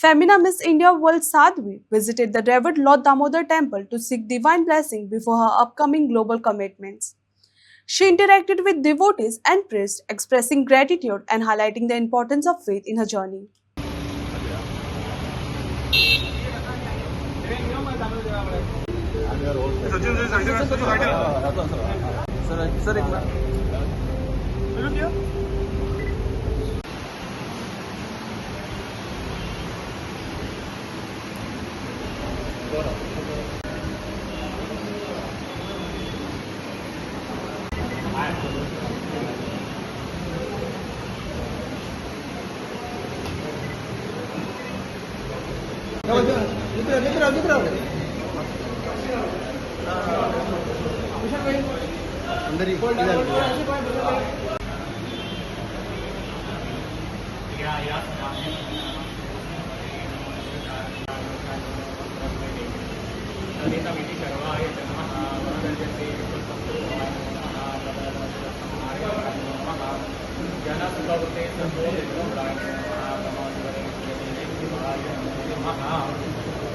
Femina Miss India World Sadhvi visited the revered Lord Damodar temple to seek divine blessing before her upcoming global commitments. She interacted with devotees and priests, expressing gratitude and highlighting the importance of faith in her journey.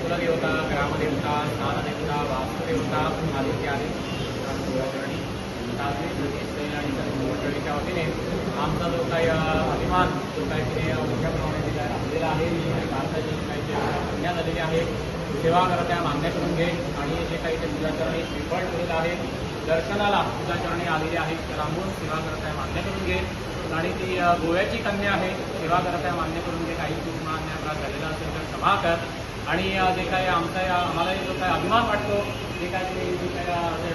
कुलदेवता ग्रामदेवता स्थानदेवता वास्तुदेवता आदित्यादी मंडळीच्या वतीने आमचा जो काही अभिमान जो काही तिने मोठ्या प्रमाणात दिलेला आहे आणि भारताची काही जे संज्ञा झालेली आहे सेवा करत्या मान्य करून घे आणि जे काही ते पूजाचरणी श्रीफळ ठेवलेलं आहे दर्शनाला पूजाचरणी आलेली आहे रांगून सेवा करत्या मान्य करून घे आणि ती गोव्याची कन्या आहे सेवा करत्या मान्य करून घे काही मान्य अपराध झालेला असेल तर क्षमा कर आणि जे काही आमचा आम्हाला जो काही अभिमान वाटतो जे काही जे काही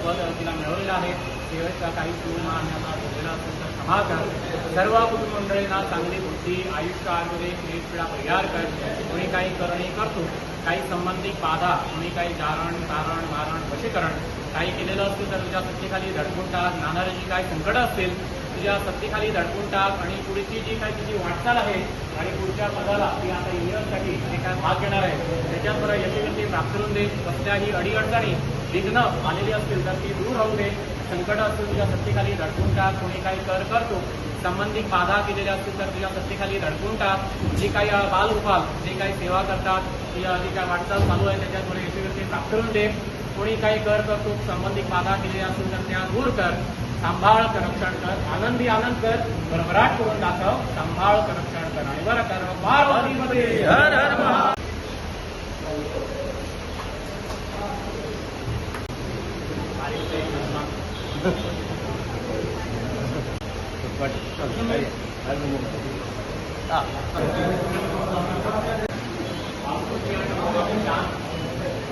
पद तिला मिळवलेलं आहे सेवेचा काही पूर्ण आणि आम्हाला झालेला असेल तर क्षमा कर सर्व कुटुंब मंडळींना चांगली बुद्धी आयुष्य आरोग्य पीडा परिहार कर कोणी काही करणे करतो काही संबंधित बाधा कोणी काही जारण तारण मारण वशीकरण काही केलेलं असेल तर तुझ्या सत्तेखाली धडकून टाक नानारी जी काही संकटं असतील तुझ्या सत्तेखाली धडकून टाक आणि पुढची जी काही तुझी वाटचाल आहे आणि पुढच्या पदाला ती आता येण्यासाठी जे काय भाग घेणार आहे त्याच्यात बरं यशस्वी प्राप्त करून दे कसल्याही अडीअडचणी विघ्न आलेली असतील तर ती दूर होऊ दे संकट असतील तुझ्या सत्तेखाली धडकून टाक कोणी काही कर करतो संबंधित बाधा केलेल्या असतील तर तुझ्या सत्तेखाली धडकून टाक जी काही बालगोपाल जे काही सेवा करतात ती जी काही वाटचाल चालू आहे त्याच्यात बरं यशस्वी प्राप्त करून दे कोणी काही कर करतो संबंधित बाधा केलेल्या असतील तर त्या दूर कर सांभाळ कर रक्षण कर आनंदी आनंद कर भरभराट करून दाखव सांभाळ कर रक्षण कर आणि बरं कर पार्वतीपती हर हर महा